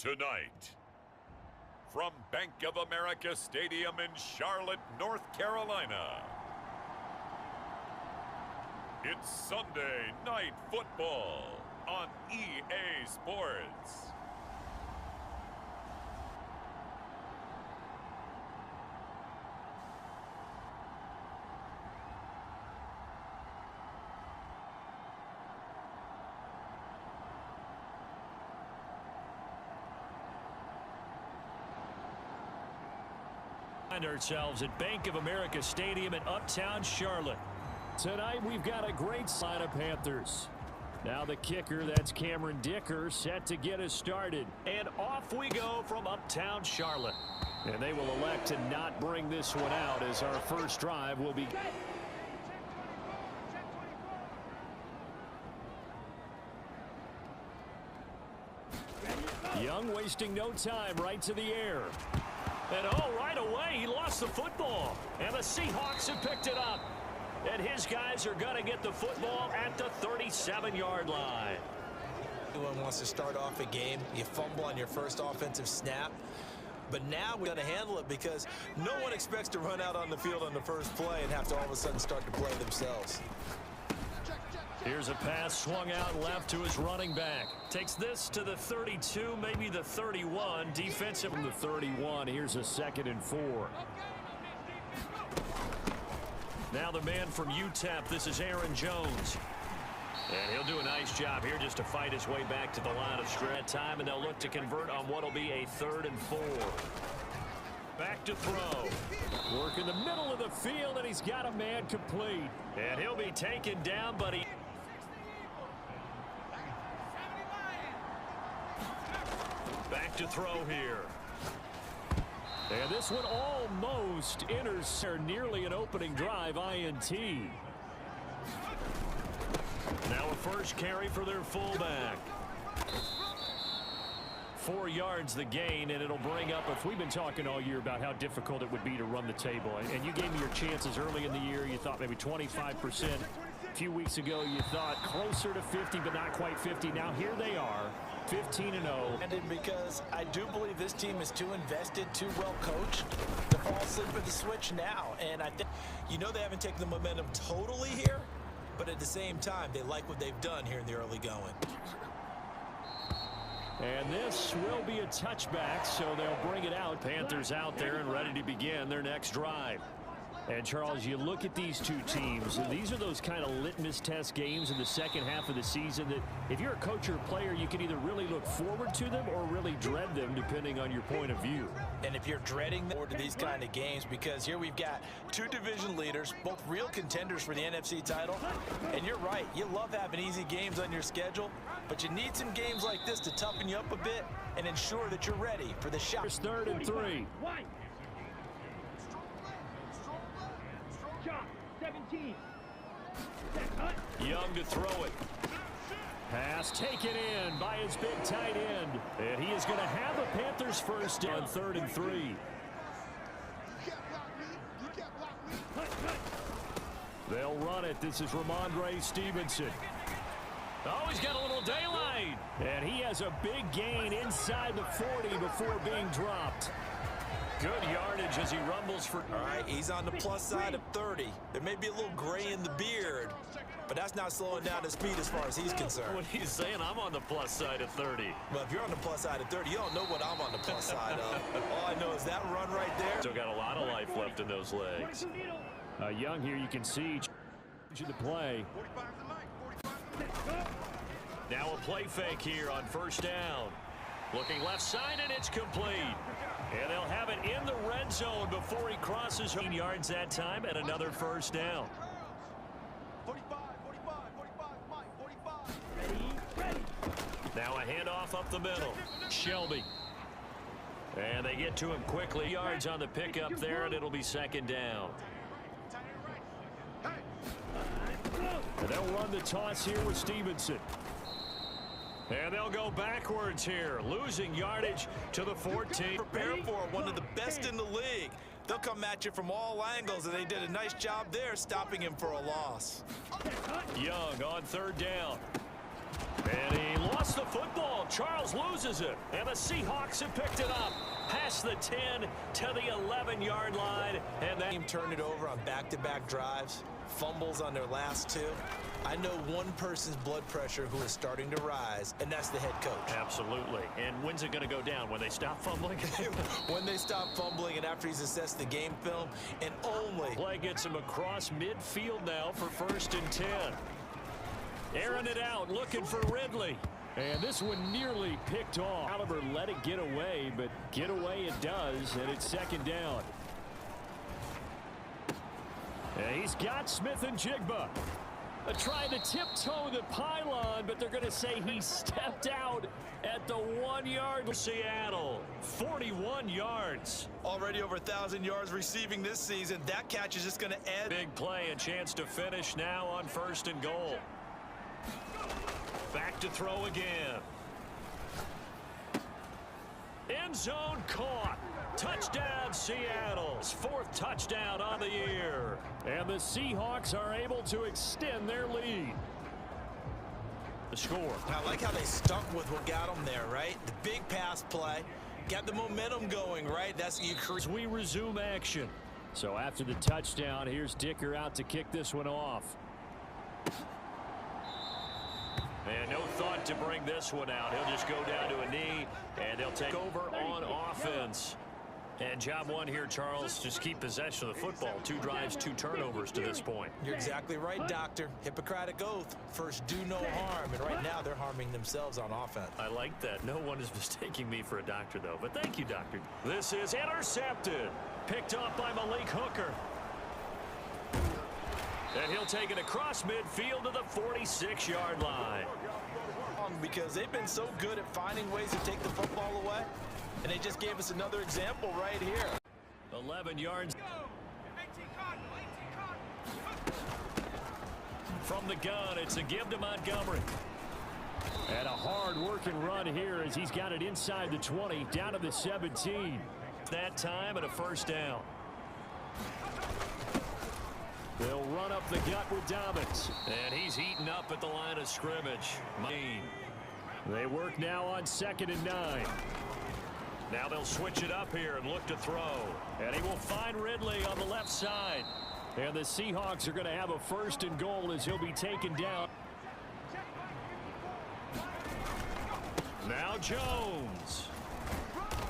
Tonight, from Bank of America Stadium in Charlotte, North Carolina, it's Sunday Night Football on EA Sports. Find ourselves at Bank of America Stadium in Uptown Charlotte. Tonight we've got a great side of Panthers. Now the kicker, that's Cameron Dicker, set to get us started. And off we go from Uptown Charlotte. And they will elect to not bring this one out as our first drive will be... Young wasting no time, right to the air. And right away, he lost the football. And the Seahawks have picked it up. And his guys are going to get the football at the 37-yard line. Everyone wants to start off a game. You fumble on your first offensive snap. But now we're going to handle it because no one expects to run out on the field on the first play and have to all of a sudden start to play themselves. Here's a pass swung out left to his running back. Takes this to the 32, maybe the 31. Defensive from the 31. Here's a 2nd and 4. Now the man from UTEP, this is Aaron Jones. And he'll do a nice job here just to fight his way back to the line of scrimmage time, and they'll look to convert on what will be a 3rd and 4. Back to throw. Work in the middle of the field, and he's got a man complete. And he'll be taken down, but he... Back to throw here. And this one almost enters nearly an opening drive INT. Now a first carry for their fullback. 4 yards the gain, and it'll bring up, if we've been talking all year about how difficult it would be to run the table, and you gave me your chances early in the year. You thought maybe 25%. A few weeks ago, you thought closer to 50, but not quite 50. Now here they are, 15-0. And because I do believe this team is too invested, too well coached to fall asleep at the switch now. And I think, they haven't taken the momentum totally here, but at the same time, they like what they've done here in the early going. And this will be a touchback, so they'll bring it out. Panthers out there and ready to begin their next drive. And, Charles, you look at these two teams, and these are those kind of litmus test games in the second half of the season that if you're a coach or a player, you can either really look forward to them or really dread them, depending on your point of view. And if you're dreading forward to these kind of games, because here we've got two division leaders, both real contenders for the NFC title. And you're right, you love having easy games on your schedule, but you need some games like this to toughen you up a bit and ensure that you're ready for the shot. It's 3rd and 3. 17. Young to throw it. Pass taken in by his big tight end. And he is going to have a Panthers first on 3rd and 3. They'll run it. This is Ramondre Stevenson. Oh, he's got a little daylight. And he has a big gain inside the 40 before being dropped. Good yardage as he rumbles for... All right, he's on the plus side of 30. There may be a little gray in the beard, but that's not slowing down his speed as far as he's concerned. What he's saying, I'm on the plus side of 30. Well, if you're on the plus side of 30, you don't know what I'm on the plus side of. All I know is that run right there. Still got a lot of life left in those legs. Young here, you can see the play. Now a play fake here on first down. Looking left side, and it's complete. And they'll have it in the red zone before he crosses 15 yards that time, and another first down. 45. Ready. Now a handoff up the middle. Shelby. And they get to him quickly. Yards on the pickup there, and it'll be 2nd down. And they'll run the toss here with Stevenson. And they'll go backwards here, losing yardage to the 14. Prepare for one of the best in the league. They'll come at you from all angles, and they did a nice job there stopping him for a loss. Young on 3rd down. And he lost the football. Charles loses it, and the Seahawks have picked it up. Past the 10 to the 11-yard line. And that team turned it over on back-to-back drives, fumbles on their last two. I know one person's blood pressure who is starting to rise, and that's the head coach. Absolutely. And when's it going to go down? When they stop fumbling? When they stop fumbling and after he's assessed the game film, and only. Play gets him across midfield now for 1st and 10. Airing it out, looking for Ridley. And this one nearly picked off. Oliver let it get away, but get away it does, and it's 2nd down. And he's got Smith and Jigba. Trying to tiptoe the pylon, but they're going to say he stepped out at the 1-yard. Seattle, 41 yards. Already over 1,000 yards receiving this season. That catch is just going to end. Big play, a chance to finish now on 1st and goal. Back to throw again. End zone caught. Touchdown, Seattle's 4th touchdown on the year. And the Seahawks are able to extend their lead. The score. I like how they stuck with what got them there, right? The big pass play. Got the momentum going, right? That's what you create. As we resume action. So after the touchdown, here's Dicker out to kick this one off. And no thought to bring this one out. He'll just go down to a knee, and they'll take over on offense. And job one here, Charles, just keep possession of the football. 2 drives, 2 turnovers to this point. You're exactly right, Doctor. Hippocratic oath. First, do no harm. And right now, they're harming themselves on offense. I like that. No one is mistaking me for a doctor, though. But thank you, Doctor. This is intercepted. Picked up by Malik Hooker. And he'll take it across midfield to the 46-yard line. Because they've been so good at finding ways to take the football away. And they just gave us another example right here. 11 yards. From the gun, it's a give to Montgomery. And a hard-working run here as he's got it inside the 20, down to the 17. That time and a 1st down. They'll run up the gut with Dobbins. And he's eaten up at the line of scrimmage. They work now on 2nd and 9. Now they'll switch it up here and look to throw. And he will find Ridley on the left side. And the Seahawks are going to have a 1st and goal as he'll be taken down. Now Jones.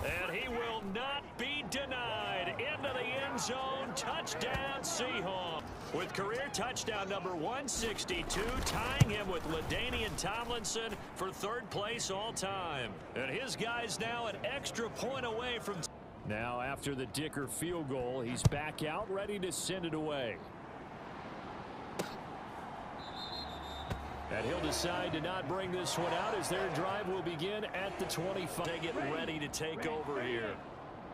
And he will not be denied. Into the end zone. Touchdown, Seahawks. With career touchdown number 162, tying him with LaDainian Tomlinson for 3rd place all time. And his guys now an extra point away from. Now after the Dicker field goal, he's back out ready to send it away. And he'll decide to not bring this one out as their drive will begin at the 25. They get ready to take over here.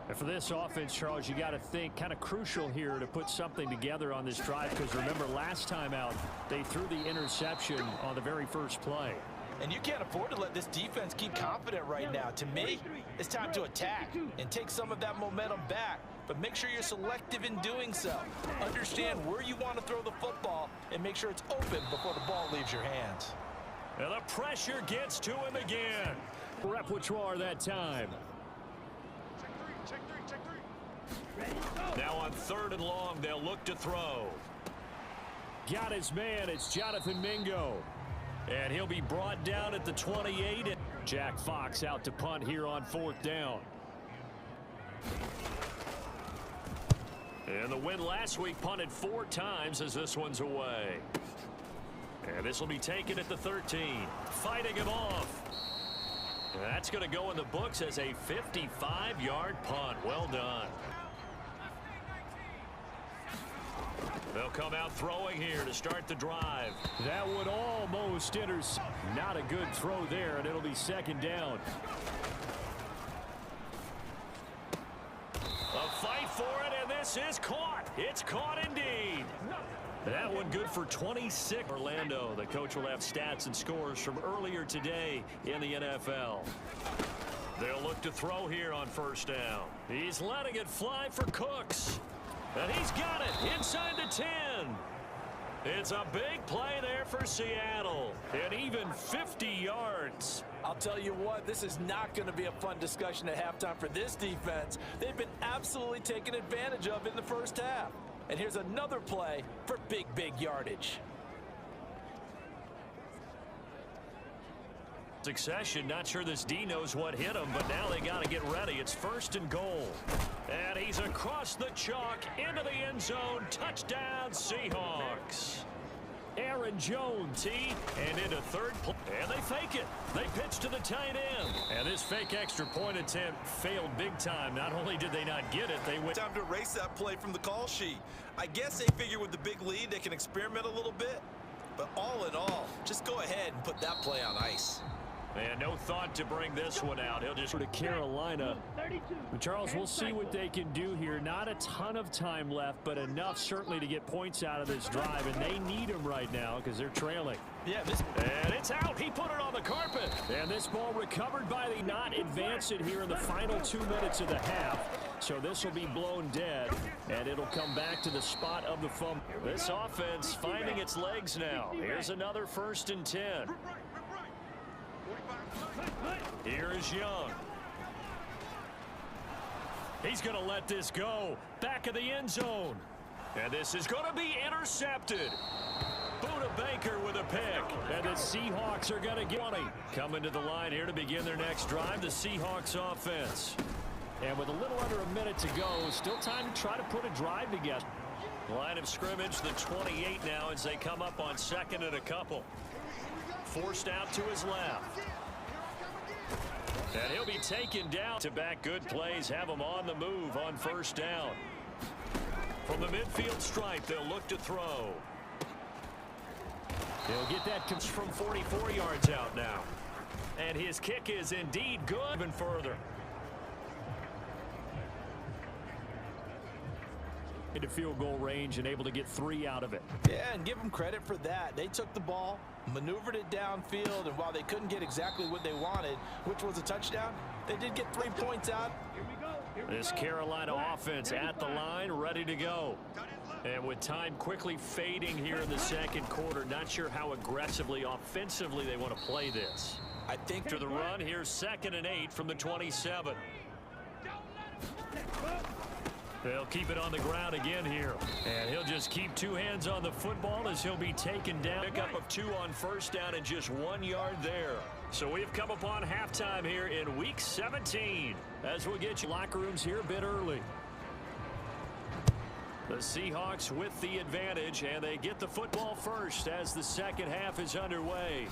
And for this offense, Charles, you got to think kind of crucial here to put something together on this drive, because remember last time out they threw the interception on the very first play. And you can't afford to let this defense keep confident right now. To me, it's time to attack and take some of that momentum back. But make sure you're selective in doing so. Understand where you want to throw the football and make sure it's open before the ball leaves your hands. And the pressure gets to him again. Repertoire that time. Now on 3rd and long, they'll look to throw. Got his man. It's Jonathan Mingo. And he'll be brought down at the 28. Jack Fox out to punt here on 4th down. And the win last week punted 4 times as this one's away. And this will be taken at the 13. Fighting him off. And that's going to go in the books as a 55-yard punt. Well done. They'll come out throwing here to start the drive. That would almost intercept. Not a good throw there, and it'll be 2nd down. A fight for it, and this is caught. It's caught indeed. That one good for 26. Orlando, the coach will have stats and scores from earlier today in the NFL. They'll look to throw here on 1st down. He's letting it fly for Cooks. And he's got it inside the 10. It's a big play there for Seattle. And even 50 yards. I'll tell you what, this is not going to be a fun discussion at halftime for this defense. They've been absolutely taken advantage of in the first half. And here's another play for big yardage. Succession, not sure this D knows what hit him, but now they got to get ready. It's 1st and goal. And he's across the chalk into the end zone. Touchdown, Seahawks. Aaron Jones, and into third play. And they fake it. They pitch to the tight end. And this fake extra point attempt failed big time. Not only did they not get it, they went. Time to erase that play from the call sheet. I guess they figure with the big lead, they can experiment a little bit. But all in all, just go ahead and put that play on ice. And no thought to bring this one out. He'll just go to Carolina. But Charles, we'll see what they can do here. Not a ton of time left, but enough certainly to get points out of this drive. And they need them right now because they're trailing. Yeah, and it's out. He put it on the carpet. And this ball recovered by the not advance it here in the final 2 minutes of the half. So this will be blown dead, and it'll come back to the spot of the fumble. This offense finding its legs now. Here's another 1st and 10. Here is Young. He's going to let this go. Back of the end zone. And this is going to be intercepted. Buda Baker with a pick. And the Seahawks are going to get 20. Coming to the line here to begin their next drive, the Seahawks offense. And with a little under a minute to go, still time to try to put a drive together. Line of scrimmage, the 28 now as they come up on 2nd and a couple. Forced out to his left. And he'll be taken down. To back good plays, have him on the move on 1st down. From the midfield stripe, they'll look to throw. He'll get that from 44 yards out now. And his kick is indeed good. Even further. Into field goal range and able to get 3 out of it. Yeah, and give them credit for that. They took the ball, maneuvered it downfield, and while they couldn't get exactly what they wanted, which was a touchdown, they did get 3 points out. This Carolina offense at the line, ready to go. And with time quickly fading here in the 2nd quarter, not sure how aggressively, offensively they want to play this. I think to the run, here's 2nd and 8 from the 27. They'll keep it on the ground again here. And he'll just keep 2 hands on the football as he'll be taken down. Pickup of 2 on 1st down and just 1 yard there. So we've come upon halftime here in week 17. As we'll get you locker rooms here a bit early. The Seahawks with the advantage, and they get the football first as the 2nd half is underway.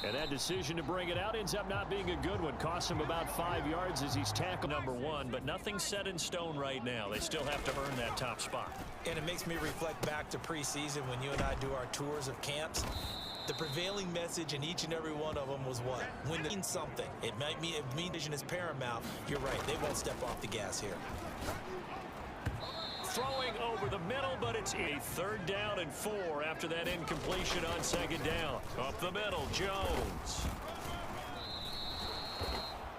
And that decision to bring it out ends up not being a good one. Costs him about 5 yards as he's tackled number 1, but nothing set in stone right now. They still have to earn that top spot. And it makes me reflect back to preseason when you and I do our tours of camps. The prevailing message in each and every one of them was what? When they mean something. It might mean vision is paramount. You're right. They won't step off the gas here. Throwing over the middle, but it's a 3rd down and 4 after that incompletion on 2nd down. Up the middle, Jones.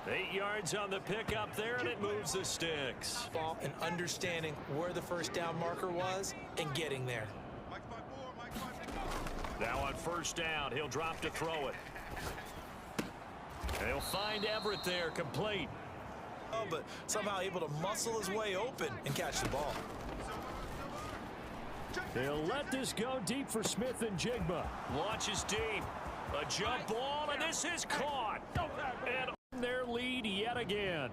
8 yards on the pickup there, and it moves the sticks. And understanding where the 1st down marker was and getting there. Now on 1st down, he'll drop to throw it. And he'll find Everett there, complete. Oh, but somehow able to muscle his way open and catch the ball. They'll let this go deep for Smith and Jigma. Launches deep. A jump ball, and this is caught. And on their lead yet again.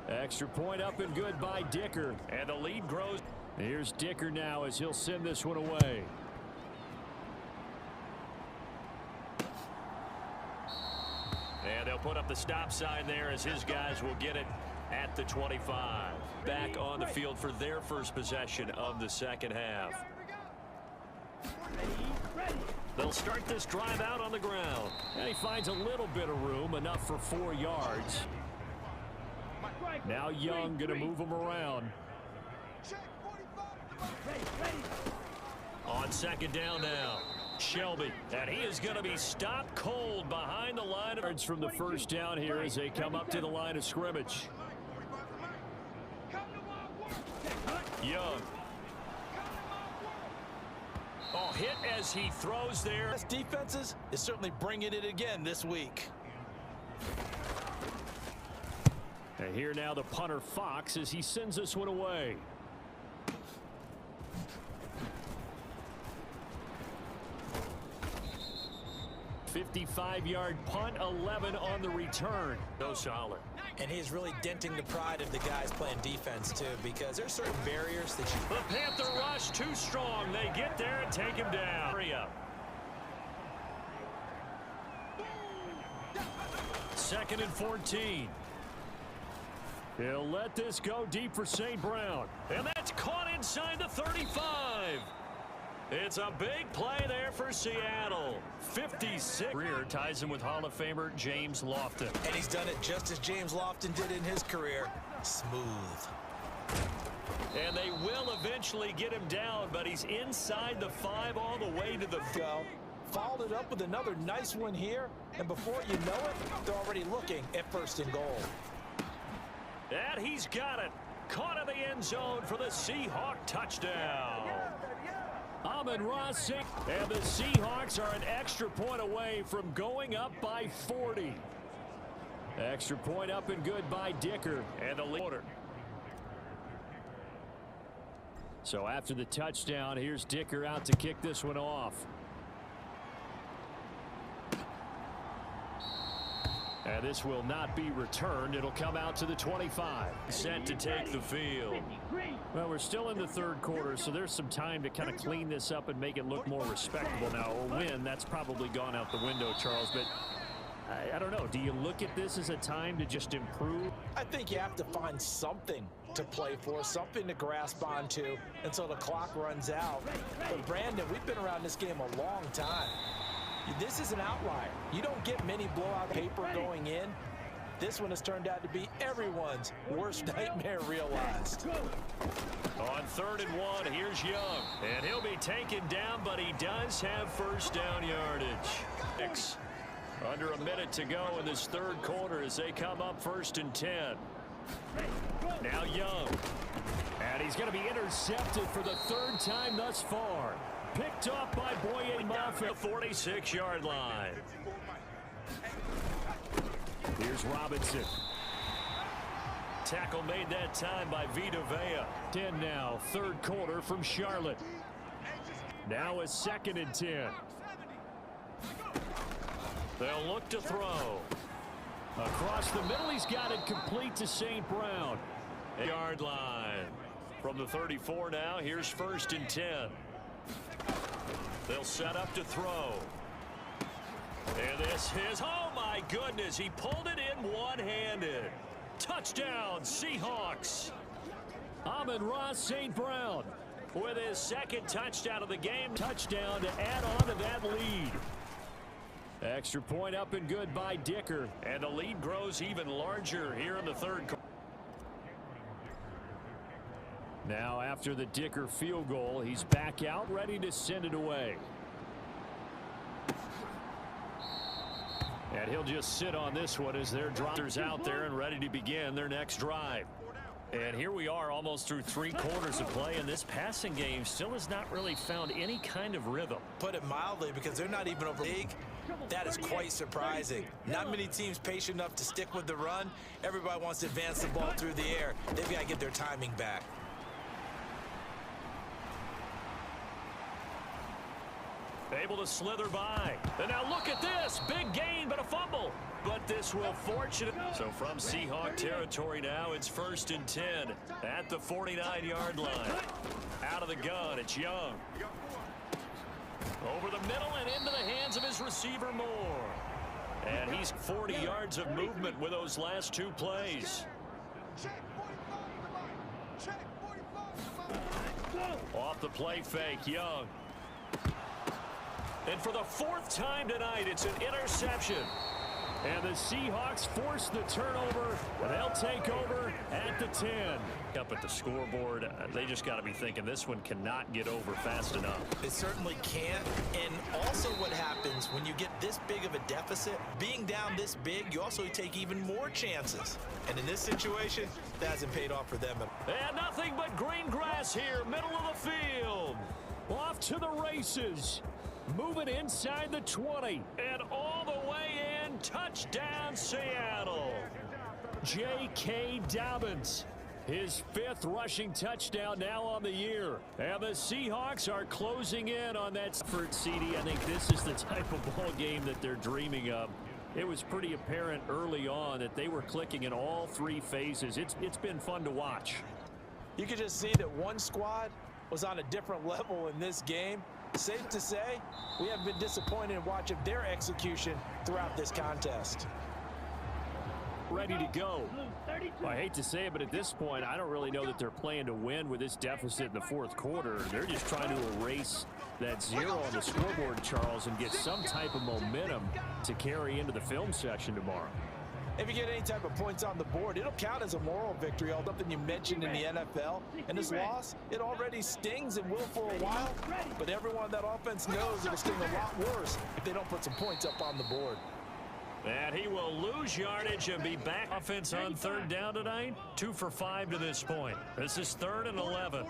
Extra point up and good by Dicker. And the lead grows. Here's Dicker now as he'll send this one away. And they'll put up the stop sign there as his guys will get it at the 25. Back on the field for their first possession of the 2nd half. They'll start this drive out on the ground. And he finds a little bit of room, enough for 4 yards. Now Young going to move him around. On 2nd down now. Shelby, and he is going to be stopped cold behind the line of yards from the 1st down here as they come up to the line of scrimmage. Young. Oh, hit as he throws there. Best defenses is certainly bringing it again this week. And here now the punter Fox as he sends this one away. $55-yard punt, 11 on the return. So solid. And he's really denting the pride of the guys playing defense, too, because there's certain barriers that you... The Panther rush too strong. They get there and take him down. Hurry up. Second and 14. He'll let this go deep for St. Brown. And that's caught inside the 35. It's a big play there for Seattle. 56. Career ties him with Hall of Famer James Lofton. And he's done it just as James Lofton did in his career. Smooth. And they will eventually get him down, but he's inside the 5 all the way to the go. Followed it up with another nice one here. And before you know it, they're already looking at first and goal. And he's got it. Caught in the end zone for the Seahawk touchdown. Amon-Ra St. And the Seahawks are an extra point away from going up by 40. Extra point up and good by Dicker and the leader. So after the touchdown, here's Dicker out to kick this one off. And this will not be returned. It'll come out to the 25. Set to take the field. Well, we're still in the third quarter, so there's some time to kind of clean this up and make it look more respectable. Now, a win, that's probably gone out the window, Charles, but I don't know. Do you look at this as a time to just improve? I think you have to find something to play for, something to grasp onto until the clock runs out. But, Brandon, we've been around this game a long time. This is an outlier. You don't get many blowout paper going in. This one has turned out to be everyone's worst nightmare realized. On 3rd and 1, here's Young. And he'll be taken down, but he does have first down yardage. Under a minute to go in this third quarter as they come up 1st and 10. Now Young. And he's going to be intercepted for the 3rd time thus far. Picked up by Boye Mafe at the 46-yard line. Here's Robinson. Tackle made that time by Vita Vea. 10 now, 3rd quarter from Charlotte. Now a 2nd and 10. They'll look to throw. Across the middle, he's got it complete to St. Brown. Yard line. From the 34 now, here's 1st and 10. They'll set up to throw. And this is, oh my goodness, he pulled it in one-handed. Touchdown, Seahawks. Amon-Ra St. Brown with his 2nd touchdown of the game. Touchdown to add on to that lead. Extra point up and good by Dicker. And the lead grows even larger here in the 3rd quarter. Now after the Dicker field goal, he's back out ready to send it away. And he'll just sit on this one as their droppers out there and ready to begin their next drive. And here we are almost through 3 quarters of play, and this passing game still has not really found any kind of rhythm. Put it mildly, because they're not even over league. That is quite surprising. Not many teams patient enough to stick with the run. Everybody wants to advance the ball through the air. They've got to get their timing back. Able to slither by. And now look at this. Big gain, but a fumble. But this will fortunate. So from Seahawk territory now, it's 1st and 10 at the 49-yard line. Out of the gun, it's Young. Over the middle and into the hands of his receiver Moore. And he's 40 yards of movement with those last 2 plays. Off the play fake, Young. And for the 4th time tonight, it's an interception. And the Seahawks force the turnover. They'll take over at the 10. Up at the scoreboard, they just got to be thinking this one cannot get over fast enough. It certainly can't. And also what happens when you get this big of a deficit, being down this big, you also take even more chances. And in this situation, that hasn't paid off for them. And nothing but green grass here, middle of the field. Off to the races. Moving inside the 20. And all the way in. Touchdown, Seattle. J.K. Dobbins. His 5th rushing touchdown now on the year. And the Seahawks are closing in on that effort, CD. I think this is the type of ball game that they're dreaming of. It was pretty apparent early on that they were clicking in all 3 phases. It's been fun to watch. You could just see that one squad was on a different level in this game. Safe to say, we haven't been disappointed in watching their execution throughout this contest. Ready to go. Well, I hate to say it, but at this point, I don't really know that they're playing to win with this deficit in the 4th quarter. They're just trying to erase that 0 on the scoreboard, Charles, and get some type of momentum to carry into the film session tomorrow. If you get any type of points on the board, it'll count as a moral victory, something you mentioned in the NFL. And this loss, it already stings and will for a while, but everyone on that offense knows it'll sting a lot worse if they don't put some points up on the board. And he will lose yardage and be back. Offense on 3rd down tonight. 2 for 5 to this point. This is 3rd and 11.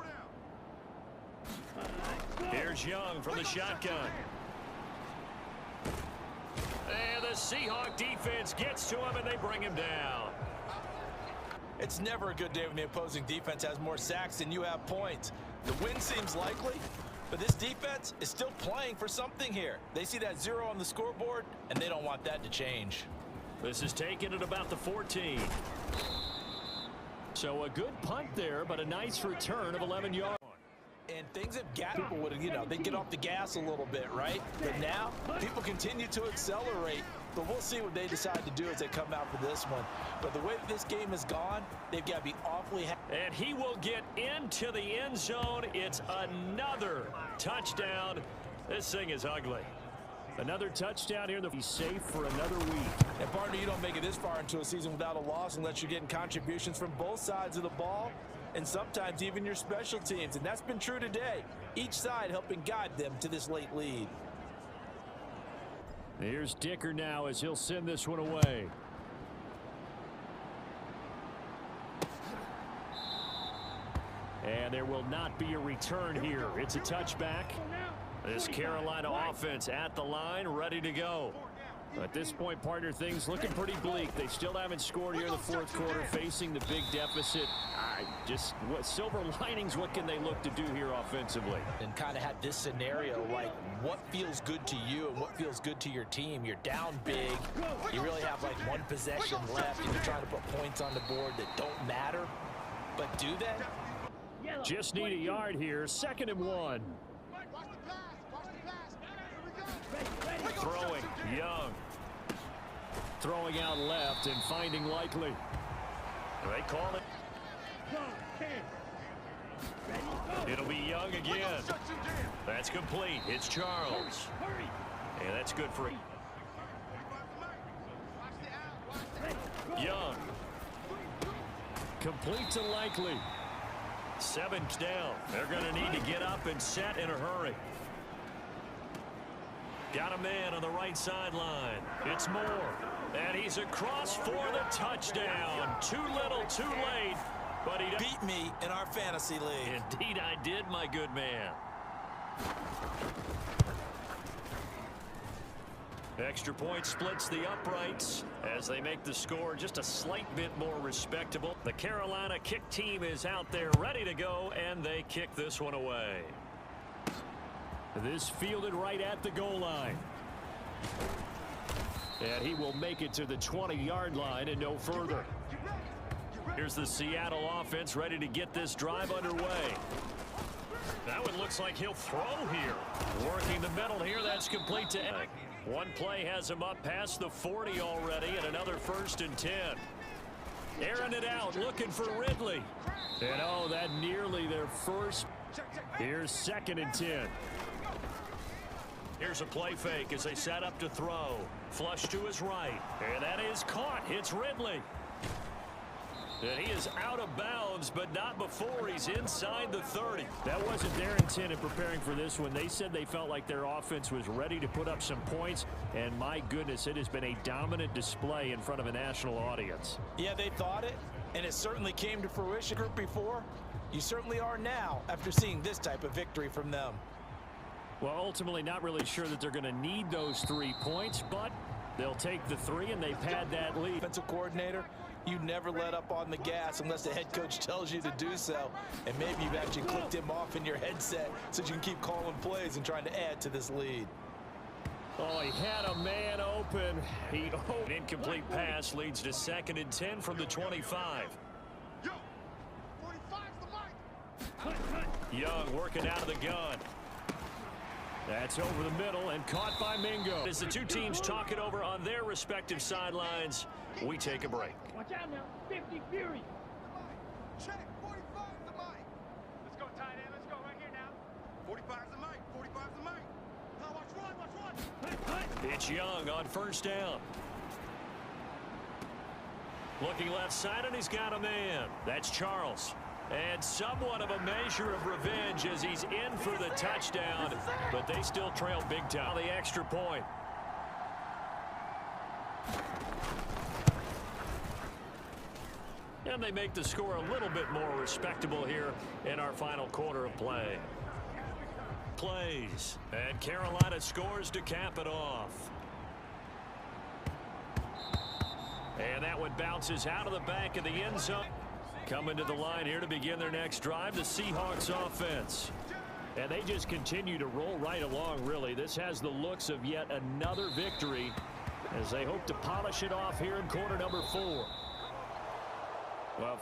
Here's Young from the shotgun. And the Seahawk defense gets to him, and they bring him down. It's never a good day when the opposing defense has more sacks than you have points. The win seems likely, but this defense is still playing for something here. They see that 0 on the scoreboard, and they don't want that to change. This is taken at about the 14. So a good punt there, but a nice return of 11 yards. And things have got people would, they get off the gas a little bit, right? But now people continue to accelerate. But we'll see what they decide to do as they come out for this one. But the way that this game has gone, they've got to be awfully happy. And he will get into the end zone. It's another touchdown. This thing is ugly. Another touchdown here. He's safe for another week. And partner, you don't make it this far into a season without a loss unless you're getting contributions from both sides of the ball, and sometimes even your special teams. And that's been true today. Each side helping guide them to this late lead. Here's Dicker now as he'll send this one away. And there will not be a return here. It's a touchback. This Carolina offense at the line, ready to go. At this point, partner, things looking pretty bleak. They still haven't scored here in the 4th quarter, facing the big deficit. Just what silver linings, what can they look to do here offensively? And kind of had this scenario, like what feels good to you and what feels good to your team. You're down big. You really have like 1 possession left, and you're trying to put points on the board that don't matter. But do they? Just need a yard here. 2nd and 1. Throwing, Young. Throwing out left and finding Likely. They call it. It'll be Young again. That's complete. It's Charles. And that's good for Young. Complete to Likely. 7's down. They're going to need to get up and set in a hurry. Got a man on the right sideline. It's Moore. And he's across for the touchdown. Too little, too late. But he beat me in our fantasy league. Indeed I did, my good man. Extra point splits the uprights as they make the score just a slight bit more respectable. The Carolina kick team is out there ready to go, and they kick this one away. This fielded right at the goal line. And he will make it to the 20-yard line and no further. Here's the Seattle offense ready to get this drive underway. That one looks like he'll throw here. Working the middle here, that's complete to Ed. One play has him up past the 40 already, and another 1st and 10. Airing it out, looking for Ridley. And oh, that nearly their first. Here's 2nd and 10. Here's a play fake as they set up to throw. Flush to his right. And that is caught. It's Ridley. And he is out of bounds, but not before he's inside the 30. That wasn't their intent in preparing for this one. They said they felt like their offense was ready to put up some points, and my goodness, it has been a dominant display in front of a national audience. Yeah, they thought it, and it certainly came to fruition before. You certainly are now after seeing this type of victory from them. Well, ultimately not really sure that they're going to need those 3 points, but they'll take the 3 and they pad that lead. Defensive coordinator, you never let up on the gas unless the head coach tells you to do so. And maybe you've actually clicked him off in your headset so you can keep calling plays and trying to add to this lead. Oh, he had a man open. An incomplete pass leads to 2nd and 10 from the 25. Young working out of the gun. That's over the middle and caught by Mingo. As the two teams talk it over on their respective sidelines, we take a break. Watch out now. 50 Fury. Check. 45's the mic. Let's go, tight end. Let's go right here now. 45's the mic. 45's the mic. Now watch one. Watch one. It's Young on 1st down. Looking left side, and he's got a man. That's Charles. And somewhat of a measure of revenge as he's in for the touchdown, but they still trail big time. The extra point. And they make the score a little bit more respectable here in our final quarter of play. Plays, and Carolina scores to cap it off. And that one bounces out of the back of the end zone. Coming to the line here to begin their next drive, the Seahawks offense. And they just continue to roll right along, really. This has the looks of yet another victory as they hope to polish it off here in quarter number 4. Well,